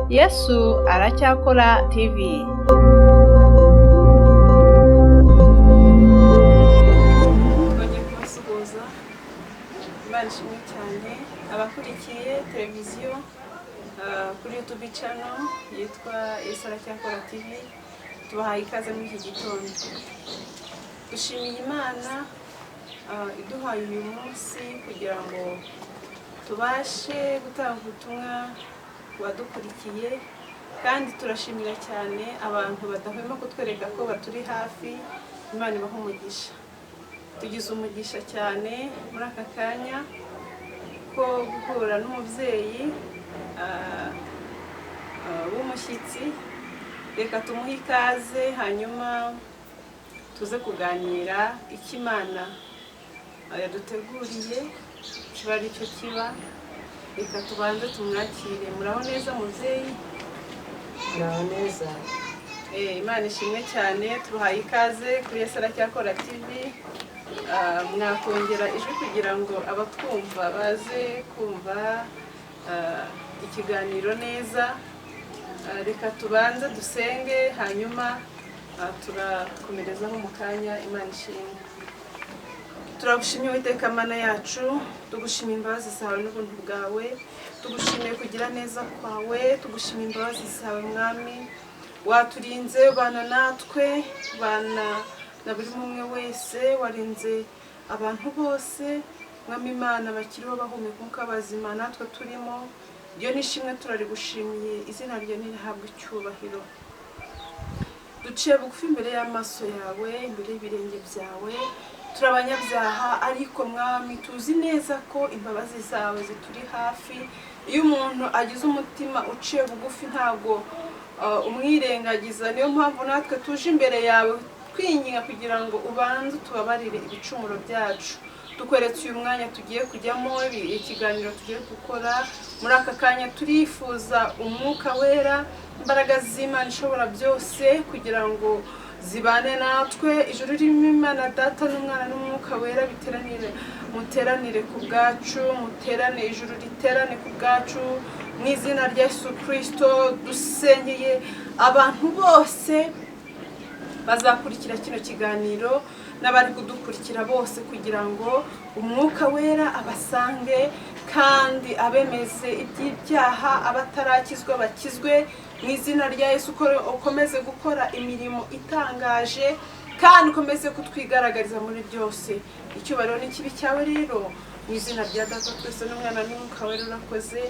Yesu aracyakora TV. Twongeye kubasuhuza. Imana ishimwe cyane abakurikiye televiziyo kuri YouTube channel yitwa Yesu aracyakora TV. Tubahaye ikaze muri iki gitondo. Dushimiye Imana iduhaye uyu munsi kugira ngo tubashe gutanga ubutumwa wadukurikiye, kandi turashimira cyane abantu badahwema kutwereka ko baturi hafi. Imana ibahe umugisha. Tugize umugisha cyane muri aka kanya ko guhura n'umubyeyi w'umushyitsi. Reka tumuhe ikaze hanyuma tuze kuganira icyo Imana yaduteguriye kiba ari cyo kiba. Reka tubanze tumwakire. Muraho neza mubyeyi? Muraho neza. Imana ishimwe cyane. Tubahaye ikaze kuri Yesu aracyakora TV. Mwakongera ijwi kugira ngo abatwumva baze kumva ikiganiro neza. Reka tubanze dusenge hanyuma turakomerezaho mu kanya. Imana ishimwe. Turagushimiye Uwiteka Mana yacu, tugushimiye imbabazi zawe n'ubuntu bwawe, tugushimiye kugira neza kwawe, tugushimiye imbabazi zawe Mwami. Waturinze bana natwe, bana na buri umwe wese, warinze abantu bose Mwami Imana bakiriho bahumeka umwuka w'abazima natwe turimo. Iyo nishimwe turarigushimiye, izina rye nirihabwe icyubahiro. Duciye bugufi imbere y'amaso yawe, imbere y'ibirenge byawe. Turabanyabyaha ariko Mwami tuzi neza ko imbabazi zawe zituri hafi. Iyo umuntu agize umutima uciye bugufi ntago umwirengagiza. Niyo mpamvu natwe tuje imbere yawe twinginga kugira ngo ubanze tubabarire ibicumuro byacu. Tukweretse uyu mwanya tugiye kujyamo, ikiganiro tugiye gukora. Muri aka kanya turifuza umwuka wera, imbaraga z'Imana ishobora byose kugira ngo zibane natwe. Ijuru ririmo Imana Data n'Umwana n'Umwuka wera muteranire ku bwacu, muterane, ijuru riterane ku bwacu mu izina rya Yesu Kristo. Dusenyeye abantu bose bazakurikira kino kiganiro n'abari kudukurikira bose kugira ngo umwuka wera abasange kandi abemeze iby'ibyaha, abatarakizwa bakizwe mu izina rya Yesu. Ukomeze gukora imirimo itangaje kandi ukomeze kutwigaragariza muri byose. Icyubahiro n'ikibi cyawe rero mu izina rya Data twese n'Umwana n'Umwuka wera urakoze,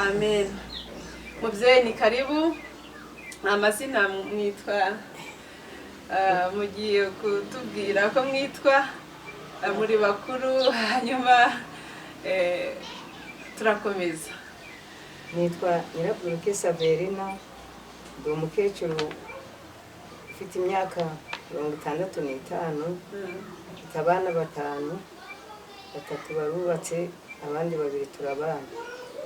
amen. Mubyeyi ni karibu. Amazina mwitwa? Mugiye kutubwira ko mwitwa muri bakuru hanyuma turakomeza. Nitwa Nyirabwuruke Saverina, ndi umukecuru ufite imyaka 65, mfite abana 5, 3 barubatse, abandi 2 turabana.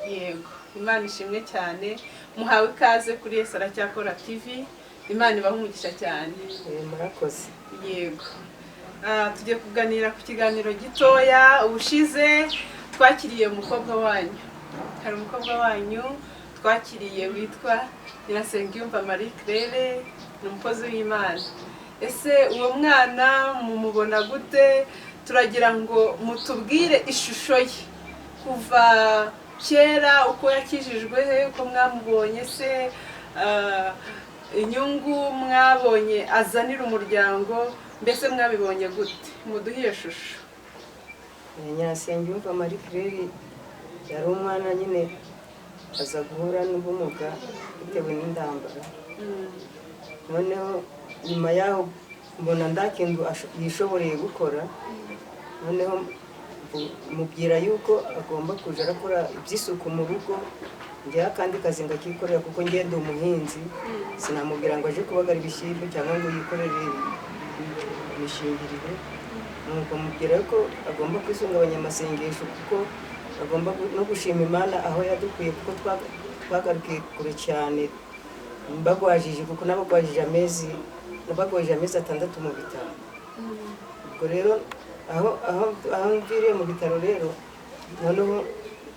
Yego, Imana ishimwe cyane. Muhawe ikaze kuri Yesu aracyakora TV. Imana ibahe umugisha cyane. Murakoze. Yego. Tugiye kuganira ku kiganiro gitoya. Ubushize twakiriye umukobwa wanyu. Hari umukobwa wanyu twakiriye witwa Nyirasengiyumva Marie Claire, ni umukozi w'Imana. Ese uwo mwana mumubona gute? Turagira ngo mutubwire ishusho ye kuva kera, uko yakijijwe, uko mwamubonye se, inyungu mwabonye azanira umuryango, mbese mwabibonye gute? Muduhe iyo shusho. Nyirasengiyumva Marie Claire yari umwana nyine aza guhura n'ubumuga bitewe n'indambara. Noneho nyuma yaho mbona ndakindu yishoboreye gukora. Noneho mubwira yuko agomba kuja arakora iby'isuku mu rugo, njya kandi kazi ngakikorera kuko ngende umuhinzi. Sinamubwira ngo aje kubagara ibishyimbo cyangwa ngo yikorere imishingiriro. Nuko mubwira ko agomba kwisunga abanyamasengesho kuko agomba no gushima Imana aho yadukuye, kuko twagarukiye kure cyane. Mbagwajije kuko nabagwajije amezi 6 mu bitaro. Ubwo rero aho mviriye mu bitaro rero, noneho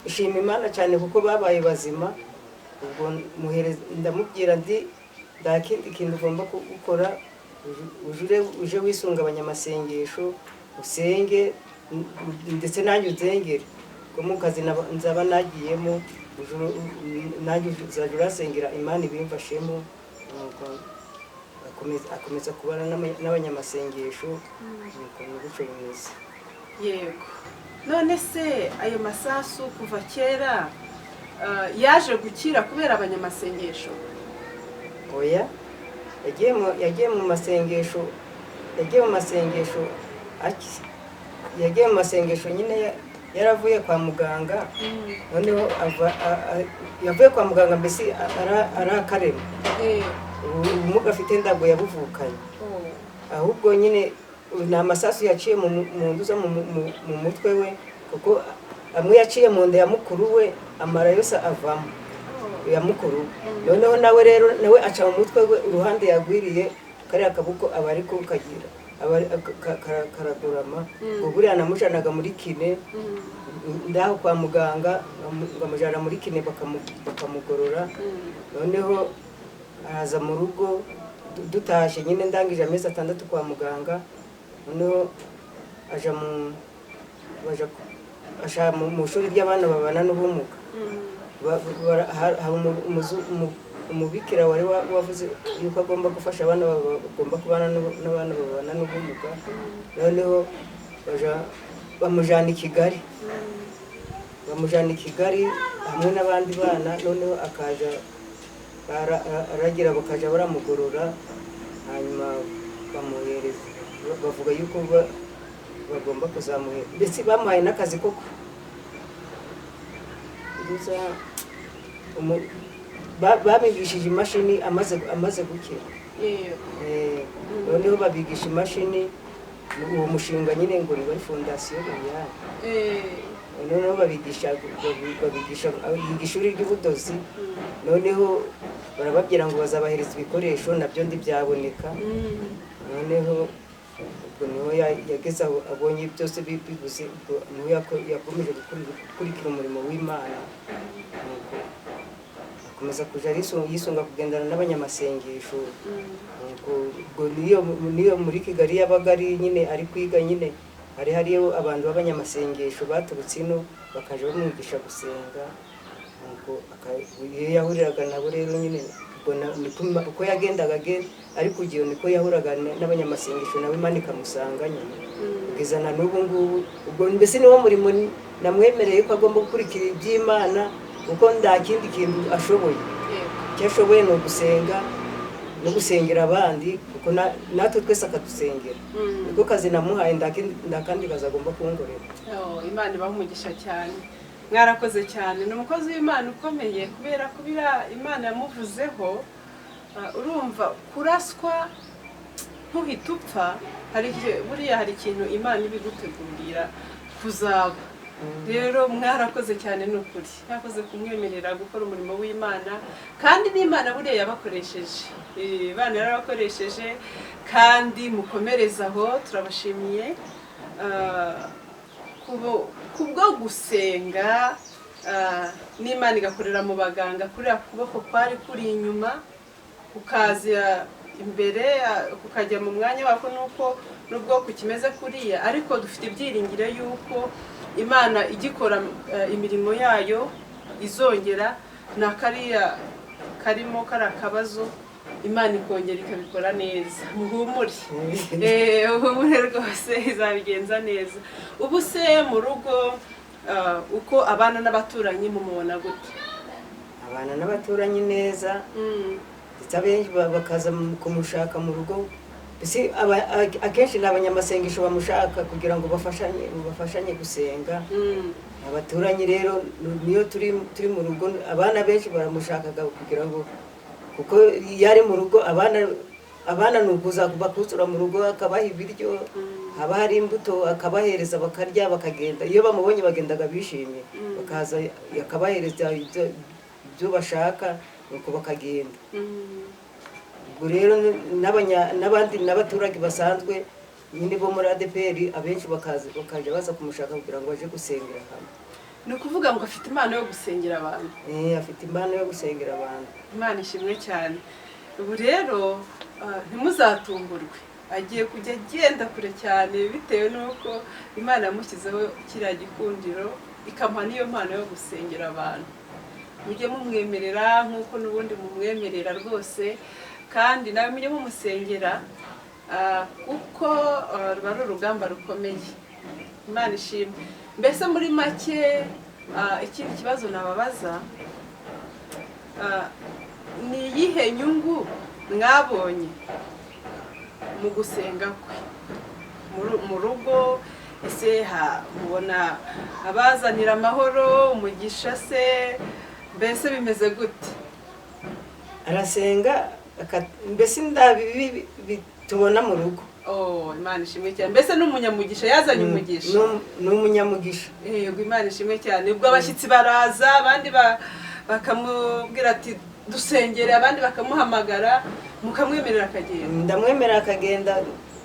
ishima Imana cyane kuko babaye bazima. ubwo ndamubwira ndi nta kindi kintu ugomba gukora, uje wisunga abanyamasengesho usenge ndetse nanjye uzengere ko mu kazi nzaba nagiyemo nanjye uzajya urasengera Imana ibimfashemo. Akomeza kubana n'abanyamasengesho nuko n'ubuco bimeze. Yego, none se ayo masasu kuva kera yaje gukira kubera abanyamasengesho? Oya, yagiye mu masengesho yagiye mu masengesho nyine yaravuye kwa muganga, noneho yavuye kwa muganga mbese arakarema, ubumuga afite ntabwo yabuvukanye, ahubwo nyine ni amasasu yaciye mu nduza mu mutwe we, kuko amwe yaciye mu nda ya mukuru we amara yose avamo ya mukuru, noneho nawe aca mu mutwe we uruhande yagwiriye, kariya kaboko aba ariko kagira karadurama, ubwo buriya namujanaga muri kine ndaho kwa muganga, ngamujana muri kine bakamugorora, noneho araza mu rugo dutashe nyine ndangije amezi 6 kwa muganga, noneho aja mu shuri ry'abana babana n'ubumuga. Umubikira wari wavuze yuko agomba gufasha abana bagomba kubana n'abana babana n'ubumuga, noneho bamujana i Kigali hamwe n'abandi bana, noneho akaja aragira bakaja baramugorora, hanyuma bamuhereza, bavuga yuko bagomba kuzamuhereza, mbese bamuhaye n'akazi koko babigishije imashini amaze gukira. Noneho babigisha imashini, uwo mushinga nyine ngo ni fondasiyo Liliane, noneho babigisha ishuri ry'ubudozi, noneho barababwira ngo bazabahereza ibikoresho nabyo byaboneka, noneho ubwo niho yageze abonye byose bibuze, ubwo niho yakomeje gukurikira umurimo w'Imana, akomeza kuja yisunga kugendana n'abanyamasengesho. Ubwo niyo muri Kigali yabaga ari nyine ari kwiga, nyine hariyo abantu b'abanyamasengesho baturutse ino bakaje bamwigisha gusenga, iyo yahuriraga nabo rero nyine uko yagendaga ariko ugiye niko yahuraga n'abanyamasengesho nawe Imana ikamusanga nyine kugeza na n'ubu ngubu. Ubwo mbese niwo murimo namwemereye ko agomba gukurikira iby'Imana, kuko nta kindi kintu ashoboye, icyo ashoboye ni ugusenga no gusengera abandi, kuko natwe twese akadusengera, niko kazi namuhaye, nta kandi kazi agomba kungorera. Imana ibaha umugisha cyane, mwarakoze cyane. Ni umukozi w'Imana ukomeye, kubera ko Imana yamuvuzeho. Urumva kuraswa ntuhita upfa, buriya hari ikintu Imana ibigutegurira kuzaba. Rero mwarakoze cyane, ni ukuri mwakoze kumwemerera gukora umurimo w'Imana, kandi n'Imana buriya yabakoresheje, Imana yarabakoresheje, kandi mukomereza aho. Turabashimiye kubwo gusenga, n'Imana igakorera mu baganga, kuriya kuboko kwari kuri inyuma kukaza imbere kukajya mu mwanya wako, nuko n'ubwoko kimeze kuriya, ariko dufite ibyiringiro yuko Imana igikora imirimo yayo izongera na kariya karimo akabazo, Imana ikongera ikabikora neza. Muhumure, uhumure rwose, izabigenza neza. Ubu se mu rugo uko abana n'abaturanyi mumubona gute? Abana n'abaturanyi neza, ndetse abenshi bakaza kumushaka mu rugo, mbese akenshi ni abanyamasengesho bamushaka kugira ngo bafashanye gusenga. Abaturanyi rero niyo turi mu rugo, abana benshi baramushakaga kugira ngo, kuko yari mu rugo, abana ni ukuza bakuzura mu rugo, akabaha ibiryo, haba hari imbuto akabahereza bakarya bakagenda. Iyo bamubonye bagendaga bishimye, bakaza akabahereza ibyo bashaka, nuko bakagenda. Ubwo rero n'abandi n'abaturage basanzwe nyine bo muri ADPR abenshi bakaja baza kumushaka kugira ngo baje gusengera hamwe. ni ukuvuga ngo afite impano yo gusengera abantu. afite impano yo gusengera abantu. Imana ishimwe cyane. Ubu rero ntimuzatungurwe, agiye kujya agenda kure cyane bitewe n'uko Imana yamushyizeho kiriya gikundiro ikamuha n'iyo mpano yo gusengera abantu. Mujye mumwemerera nk'uko n'ubundi mumwemerera rwose, kandi nawe mujye mumusengera kuko ruba ari urugamba rukomeye. Imana ishimwe. Mbese muri make ikindi kibazo nababaza, ni iyihe nyungu mwabonye mu gusenga kwe mu rugo? Ese mubona abazanira amahoro, umugisha se, mbese bimeze gute? Arasenga mbese ndabibi tubona mu rugo. Imana ishimwe cyane. Mbese n'umunyamugisha yazanye umugisha. Ni umunyamugisha. Yego, Imana ishimwe cyane. Ubwo abashyitsi baraza, abandi bakamubwira ati dusengere, abandi bakamuhamagara, mukamwemerera akagenda.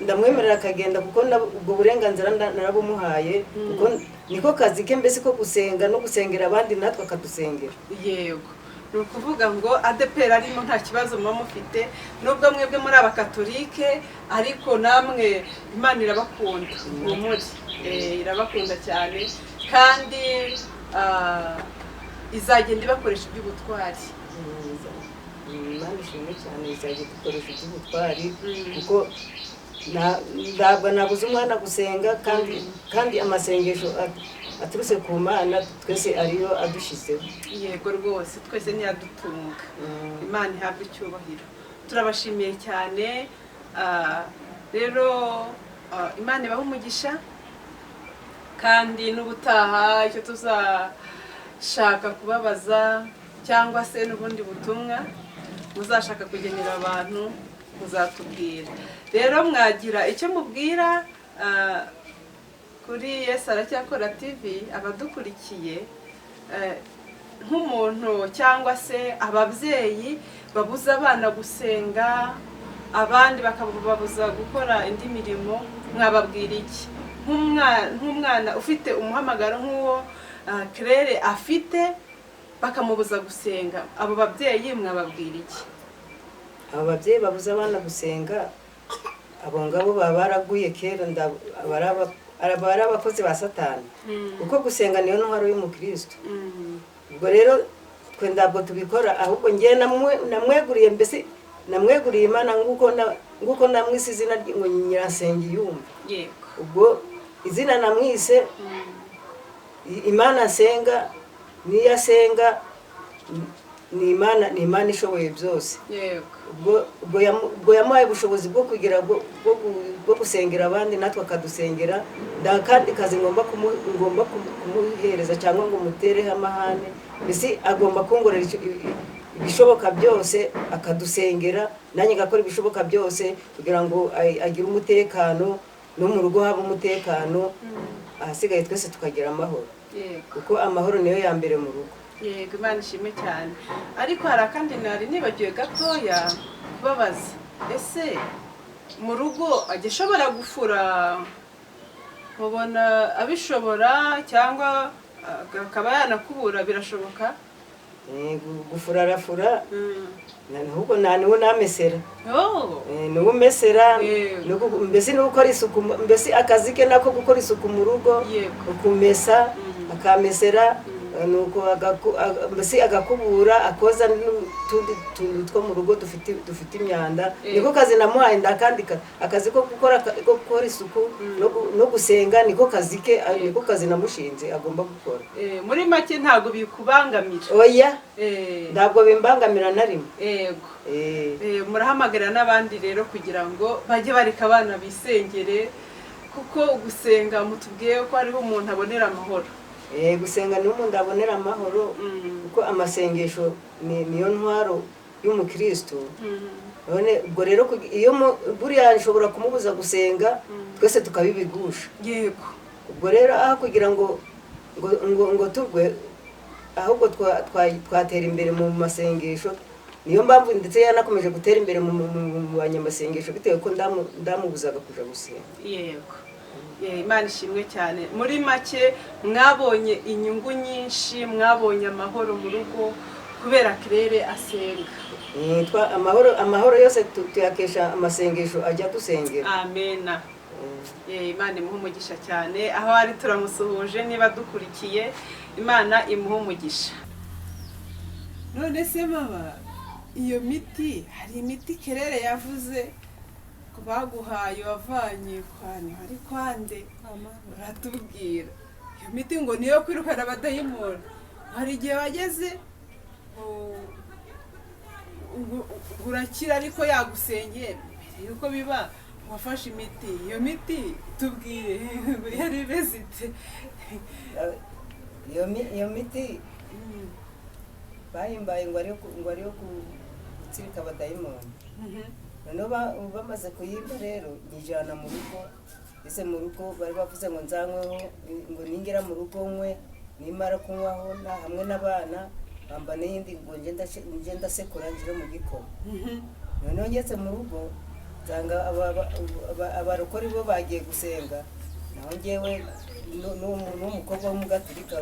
Ndamwemerera akagenda kuko ubwo burenganzira narabumuhaye, kuko niko kazi ke mbese ko gusenga no gusengera abandi natwe akadusengera. Yego, ni ukuvuga ngo ADEPR arimo nta kibazo muba mufite, nubwo mwebwe muri abakatolike, ariko namwe Imana irabakunda. Irabakunda cyane, kandi izagenda ibakoresha iby'ubutwari. Imana ishimwe cyane, izajya dukoresha iby'ubutwari kuko ntabwo nabuze umwana gusenga, kandi amasengesho aturutse ku Mana twese ariyo adushizeho. Yego rwose, twese niyadutunga. Imana ihabwe icyubahiro. Turabashimiye cyane. Rero Imana ibahe umugisha, kandi n'ubutaha icyo tuzashaka kubabaza cyangwa se n'ubundi butumwa muzashaka kugenera abantu muzatubwira. Rero mwagira icyo mubwira kuri Yesu Aracyakora TV abadukurikiye, nk'umuntu cyangwa se ababyeyi babuza abana gusenga, abandi bakababuza gukora indi mirimo, mwababwira iki? Nk'umwana ufite umuhamagaro nk'uwo Claire afite bakamubuza gusenga, abo babyeyi mwababwira iki? Abo babyeyi babuza abana gusenga, abo ngabo baba baraguye kera, bari abakozi ba Satani, kuko gusenga niyo ntwaro y'umukristo. Ubwo rero twe ntabwo tubikora, ahubwo ngiye namweguriye, mbese namweguriye Imana nguko namwise izina ngo Nyirasengiyumva. Ubwo izina namwise, Imana asenga, niyo asenga, ni Imana ishoboye byose. Ubwo yamuhaye ubushobozi bwo kugira bwo gusengera abandi, natwe akadusengera. Nta kandi kazi ngomba kumuhereza cyangwa ngo mutereho amahane, mbese agomba kungorera ibishoboka byose, akadusengera, nanjye ngakora ibishoboka byose kugira ngo agire umutekano, no mu rugo haba umutekano, ahasigaye twese tukagira amahoro, kuko amahoro niyo ya mbere mu rugo. Yego, Imana ishimwe cyane. Ariko hari akandi nari nibagiwe gatoya kubabaza, ese mu rugo ajya ashobora gufura? Mubona abishobora cyangwa akaba yanakubura? Birashoboka? Gufura arafura, ahubwo niwe namesera. Niwe umesera, mbese niwe ukora isuku, mbese akazi ke nako gukora isuku mu rugo, ukumesa, akamesera, nuko mbese agakubura, akoza n'utundi tuntu two mu rugo dufite imyanda. Niko kazi namuhaye, ndakandi akazi ko gukora isuku no gusenga, niko kazi ke, niko kazi namushinze agomba gukora. Muri make ntabwo bikubangamira? Oya, ntabwo bimbangamira na rimwe. Yego. Murahamagarira n'abandi rero kugira ngo bajye bareka abana bisengere, kuko gusenga mutubwiye ko hariho umuntu abonera amahoro. Gusenga niho umuntu abonera amahoro, kuko amasengesho niyo ntwaro y'umukristo. Ubwo rero iyo buriya nshobora kumubuza gusenga, twese tukabibigusha. Yego. Ubwo rero aho kugira ngo tugwe, ahubwo twatera imbere mu masengesho. Niyo mpamvu ndetse yanakomeje gutera imbere mu banyamasengesho, bitewe ko ndamubuzaga kuja gusenga. Yego. Imana ishimwe cyane. Muri make mwabonye inyungu nyinshi, mwabonye amahoro mu rugo kubera Claire asenga. amahoro yose tuyakesha amasengesho ajya dusengera. Amena. Imana imuha umugisha cyane, aho ari turamusuhuje niba dukurikiye, Imana imuha umugisha. None se mama, iyo miti, hari imiti Claire yavuze ko baguhaye wavanye kwani hari kwande, uratubwira iyo miti ngo niyo kwirukana abadayimoni. Hari igihe wageze urakira ariko yagusengera mbere yuko biba wafashe imiti. Iyo miti tubwire yari imeze ite? Iyo miti bahimbaye ngo ariyo gutsirika abadayimoni. Noneho bamaze kuyimba rero njyana mu rugo. Ese mu rugo bari bavuze ngo nzanyweho, ngo ningera mu rugo nkwe, nimara kunywaho hamwe n'abana bamba n'iyindi ngo nje ndasekura njire mu gikoma. Noneho ngeze mu rugo nsanga abarokori bo bagiye gusenga, naho njyewe n'umukobwa w'umugaturika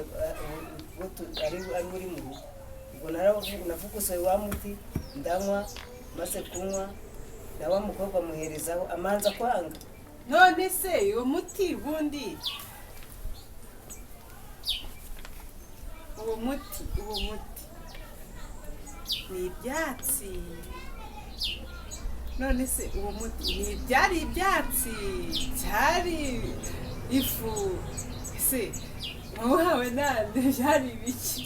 ari uri mu rugo. Ubwo navugusoye wa muti ndanywa, maze kunywa na wa mukobwa muherezaho amanza kwanga. None se uwo muti bundi uwo muti ni ibyatsi? None se uwo muti ni byari ibyatsi cyari ifu? Ese wahawe nande byari ibiki?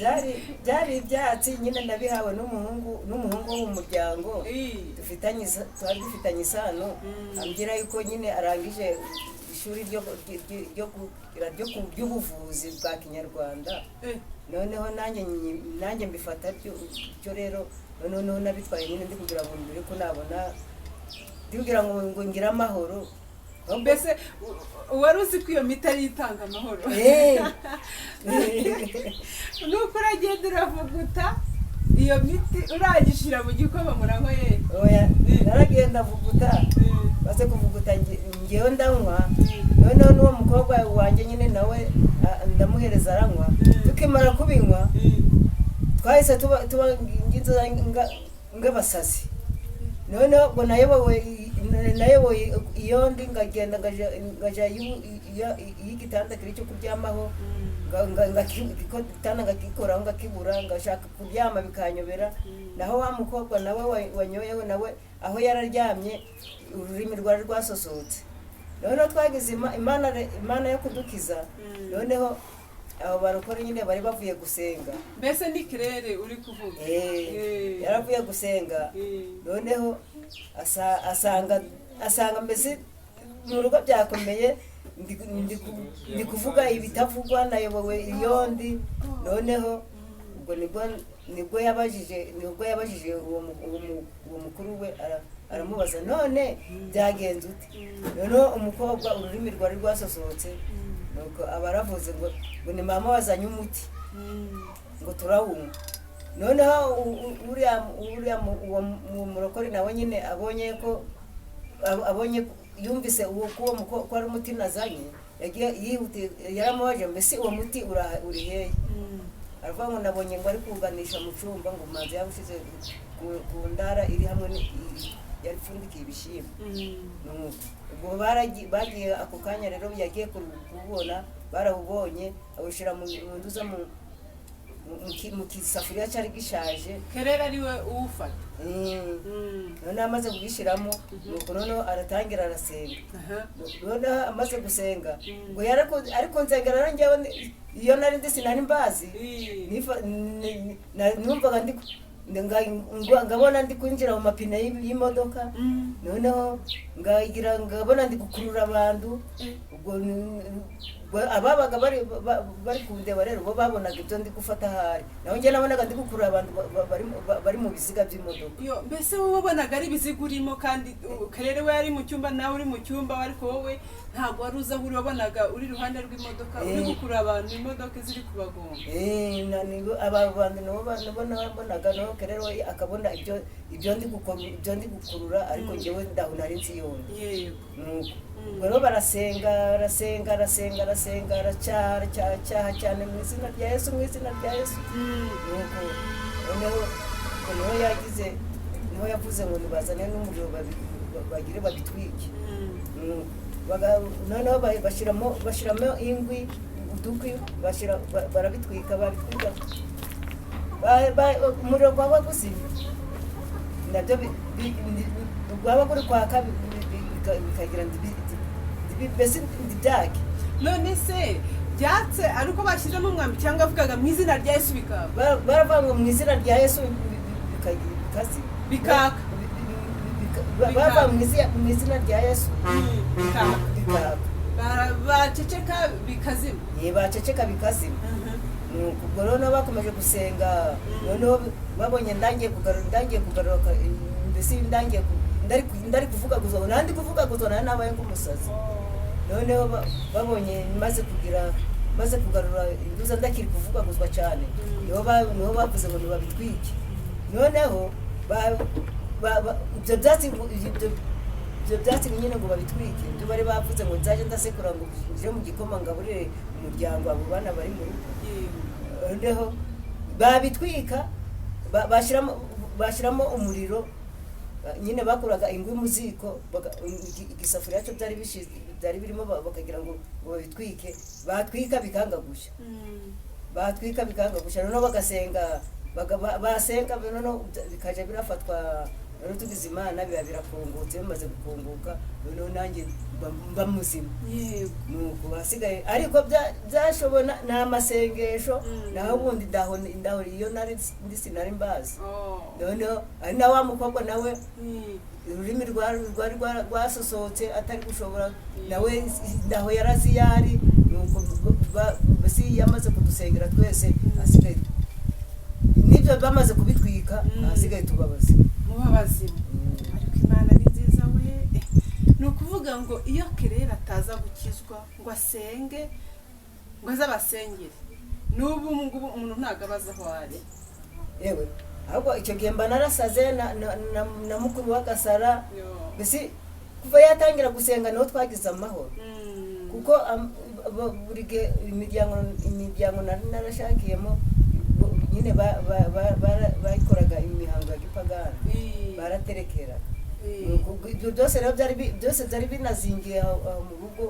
Byari ibyatsi nyine nabihawe n'umuhungu wo mu muryango twari dufitanye isano. Ambwira yuko nyine arangije ishuri ry'ubuvuzi bwa Kinyarwanda. Noneho nanjye mbifata byo rero, noneho nabitwaye nyine ndi kugira ngo mbere ko nabona kugira ngo ngire amahoro. Mbese wari uzi ko iyo miti ari itanga amahoro? Nuko uragenda uravuguta iyo miti uragishira mu gikoma murankoye? Oya, naragenda vuguta, maze kuvuguta ngewe ndanywa. Noneho n'uwo mukobwa wanjye nyine nawe ndamuhereza aranywa. Tukimara kubinywa twahise tuba ng'abasazi. Noneho ngo nayoboye iyo ndi ngagenda ngaja y'igitanda kiri cyo kuryamaho, ngagitanda ngakikoraho ngakibura, ngashaka kuryama bikanyobera. Naho wa mukobwa nawe wanyoyeho nawe aho yararyamye ururimi rwari rwasosotse. Noneho twagize imana yo kudukiza. Noneho abo barokore nyine bari bavuye gusenga. Mbese ni Claire uri kuvuga? Yaravuye gusenga. Noneho asanga mbese mu rugo byakomeye, ndi kuvuga ibitavugwa, nayobowe iyo ndi. Noneho ubwo nibwo yabajije uwo mukuru we, aramubaza none byagenze ute? Noneho umukobwa ururimi rwari rwasosohotse, nuko abaravuze ngo ni mama wazanye umuti ngo turawunywa. Noneho uriya uwo murokore nawe nyine abonye yumvise ko ari umuti nazanye, yaramubaje mbese uwo muti uri hehe? Aravuga ngo nabonye ngo ari kuganisha mu cyumba, ngo manzi yabushize ku ndara iri hamwe yari pfundikiye ibishyimbo. Ubwo bagiye ako kanya rero yagiye kubona, barawubonye awushyira mu nduza mu kisafuriya cyari gishaje. Claire ariwe uwufata? Noneho amaze kugishyiramo, nuko noneho aratangira arasenga. Noneho amaze gusenga ngo ariko nsengera njyewe iyo nari ndi sinari mbazi, numvaga ngabona ndi kwinjira mu mapine y'imodoka. Noneho ngabona ndi gukurura abantu. Ubwo ababaga bari kundeba rero bo babonaga ibyo ndi gufata ahari, naho njye nabonaga ndi gukurura abantu bari mu bisiga by'imodoka. Mbese wowe wabonaga ari ibiziga urimo, kandi Claire we yari mu cyumba nawe uri mu cyumba, ariko wowe ntabwo wari uza aho wabonaga uri iruhande rw'imodoka uri gukurura abantu imodoka ziri kubagonga aba bantu nabo nabonaga no rero akabona ibyo ndi gukurura ariko njyewe ndaho nari nzi yone nuko rero barasenga aracyaha cyane mu izina rya Yesu nuko noneho yagize niho yavuze ngo nibazane n'umuriro bagire babitwike noneho bashyiramo ingwi udukwi barabitwika umuriro gwaba guzima nabyo gwaba kuri kwaka bikagira mbese ndibyage none se byatse ariko bashyizemo umwambi cyangwa avugaga mu izina rya Yesu bikaba baravuga ngo mu izina rya Yesu bikaka bava mu izina rya Yesu bikaka baceceka bikazima baceceka bikazima ubwo rero bakomeje gusenga noneho babonye ndangiye kugaruka mbese ndari kuvuga guzo nandi kuvuga guzo nabaye nk'umusazi noneho babonye maze kugarura induza ndakiri kuvuga guzwa cyane niho bavuze ngo babitwike noneho ibyo byatsi nyine ngo babitwike ibyo bari bavuze ngo nzaje ndasekura ngo uje mu gikoma ngaburire umuryango abo bana bari mu rugo noneho babitwika bashyiramo umuriro nyine bakuraga ingwi mu ziko igisafuriya cyo byari birimo bakagira ngo babitwike batwika bikanga gushya noneho basenga noneho bikaje birafatwa noneho tugize Imana biba birakungutse bimaze gukunguka noneho nanjye mba muzima nuko basigaye ariko byashobona n'amasengesho naho ubundi ndaho iyo nari sinari mbazi noneho ari na wa mukobwa nawe ururimi rwasosotse atari gushobora nawe ndaho yarazi yari nuko basi yamaze kudusengera twese asigaye nibyo bamaze kubitwika asigaye tubabaze mubabazima ariko Imana ni nziza we ni ukuvuga ngo iyo Kerera ataza gukizwa ngo asenge ngo azabasengere n'ubu ngubu umuntu ntabwo abaza aho ari yewe ahubwo icyo gihe mba narasaze na mukuru w'Agasara mbese kuva yatangira gusenga niho twagize amahoro kuko buri gihe imiryango narashakiyemo nyine bayikoraga imihango ya gipagani baraterekera ibyo byose rero byari binazingiye aho mu rugo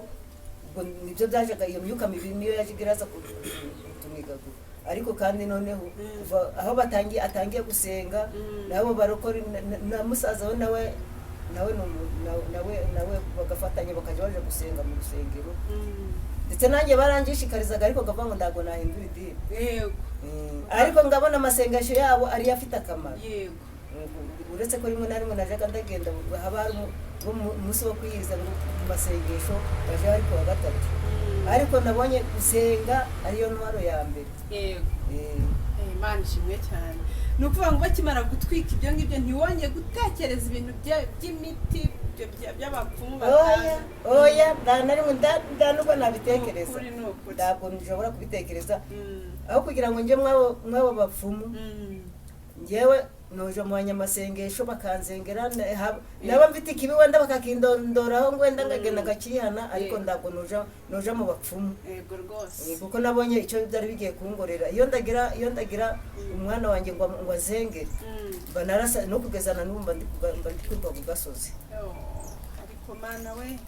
ubwo nibyo byajaga iyo myuka mibi niyo yaje iraza kutumigagura ariko kandi noneho aho atangiye gusenga nabo barokora na musaza we nawe bagafatanya bakajya baje gusenga mu rusengero ndetse nanjye barangishikarizaga ariko ngavuga ngo ndago nahindura idini ariko ngabona amasengesho yabo ari afite akamaro uretse ko rimwe na rimwe najaga ndagenda haba hari umunsi wo kwiyiriza mu masengesho baje ariko wa gatatu ariko nabonye gusenga ariyo ntwaro ya mbere Imana ishimwe cyane ni ukuvuga ngo bakimara gutwika ibyo ngibyo ntiwongeye gutekereza ibintu by'imiti by'abapfumu oya ndanubwo nabitekereza ntabwo nshobora kubitekereza aho kugira ngo njye mwabo bapfumu njyewe noje mu banyamasengesho bakanzengera naba mfite ikibi wenda bakakindondoraho ngo wenda ngagenda ngakihana ariko ntabwo noja mu bapfumu kuko nabonye icyo byari bigiye kungorera iyo ndagira umwana wanjye ngo azengere mba narasa no kugezana n'ubu mba ndi kwiruka ku gasozi ariko Mana we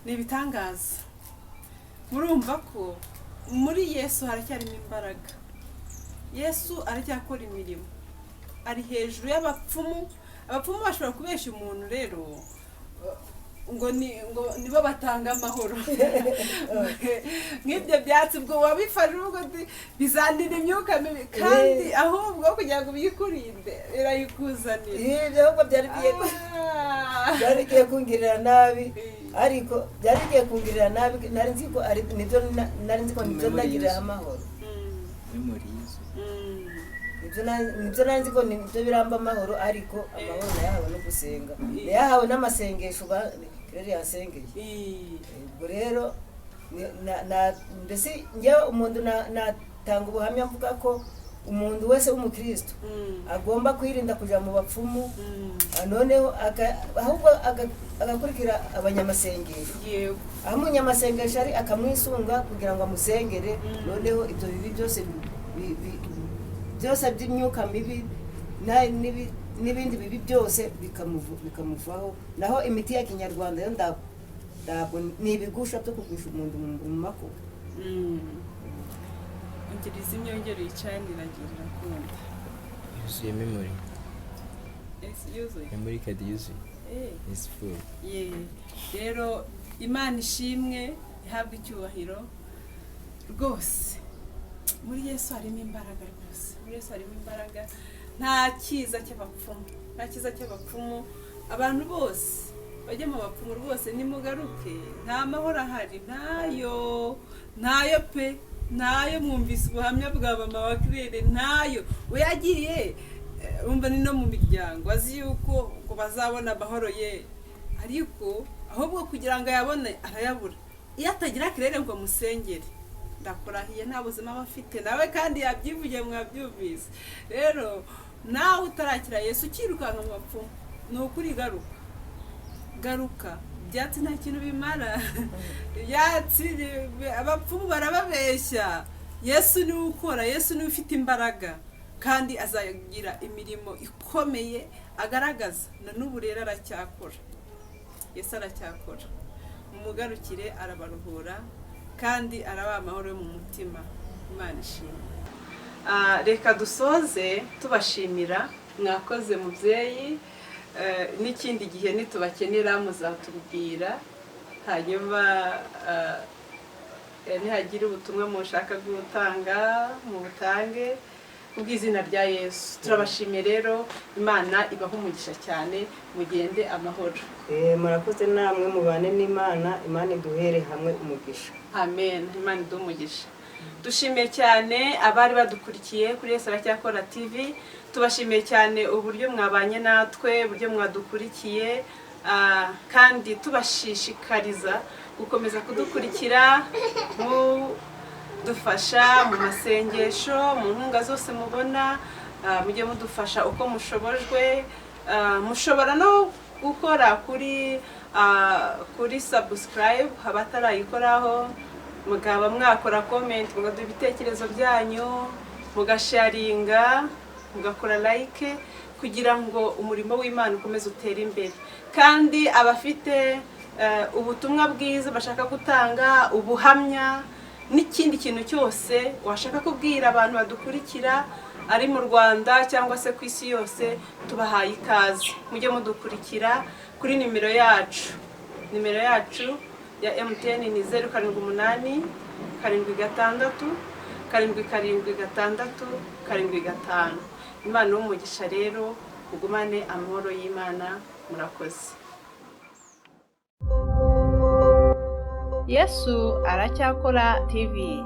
ni ibitangaza murumva ko muri Yesu haracyarimo imbaraga Yesu aracyakora imirimo ari hejuru y'abapfumu bashobora kubesha umuntu rero ngo nibo batanga amahoro nk'ibyo byatsi ubwo wabifashe ubwo bizanira imyuka mibi kandi ahubwo kugira ngo biyikurinde birayikuzanira ibyo ahubwo byari bigiye kungirira nabi ariko byari bigiye kungirira nabi nari nzi ko nibyo nagirira amahoro nibyo nanzi ko nibyo biramba amahoro ariko amahoro nayahawe no gusenga nayahawe n'amasengesho kirere yansengeye ubwo rero mbese njyewe umuntu natanga ubuhamya mvuga ko umuntu wese w'umukristo agomba kwirinda kuja mu bapfumu noneho ahubwo agakurikira abanyamasengesho aho umunyamasengesho ari akamwisunga kugira ngo amusengere noneho ibyo bibi byose by'imyuka mibi n'ibindi bibi byose bikamuvaho naho imiti ya kinyarwanda yo ntabwo ni ibigusha byo kugusha umuntu mu makuba ngiriza imyongero yicaye niragira irakunda yuzuye memory yuzuye memory card yuzuye is full rero Imana ishimwe ihabwa icyubahiro rwose muri Yesu harimo imbaraga rwose muri Yesu harimo imbaraga nta cyiza cy'abapfumu abantu bose bajya mu bapfumu rwose nimugaruke nta mahoro ahari ntayo pe nayo mwumvise ubuhamya bwa mama wa Claire nayo we yagiye umva ni no mu miryango azi yuko ngo bazabona amahoro ye ariko ahubwo kugira ngo ayabone arayabura iyo atagira Claire ngo musengere ndakurahiye nta buzima bafite nawe kandi yabyivugiye mwabyumvise rero nawe utarakira Yesu ukirukanka mu bapfumu ni ukuri garuka byatsi nta kintu bimara abapfumu barababeshya Yesu ni ukora Yesu ni ufite imbaraga kandi azagira imirimo ikomeye agaragaza na n'ubu rero aracyakora Yesu aracyakora umugarukire arabaruhura kandi araba amahoro yo mu mutima Imana ishimwe reka dusoze tubashimira mwakoze mubyeyi n'ikindi gihe nitubakenera muzatubwira hanyuma nihagira ubutumwa mushaka gutanga mu butange ubw'izina rya Yesu turabashimiye rero Imana ibaha umugisha cyane mugende amahoro murakoze namwe mubane n'Imana Imana iduhere hamwe umugisha amen Imana iduhe umugisha dushimiye cyane abari badukurikiye kuri Yesu Aracyakora TV tubashimiye cyane uburyo mwabanye natwe uburyo mwadukurikiye kandi tubashishikariza gukomeza kudukurikira dufasha mu masengesho mu nkunga zose mubona mujye mudufasha uko mushobojwe mushobora no gukora kuri subscribe abatarayikoraho mugaba mwakora comment mugaduha ibitekerezo byanyu mugasharinga mugakora like kugira ngo umurimo w'Imana ukomeze utere imbere kandi abafite ubutumwa bwiza bashaka gutanga ubuhamya n'ikindi kintu cyose washaka kubwira abantu badukurikira ari mu Rwanda cyangwa se ku isi yose tubahaye ikaze mujye mudukurikira kuri nimero yacu ya MTN ni 078 76 776 75 Imana y'umugisha rero ugumane amahoro y'Imana murakoze Yesu Aracyakora TV.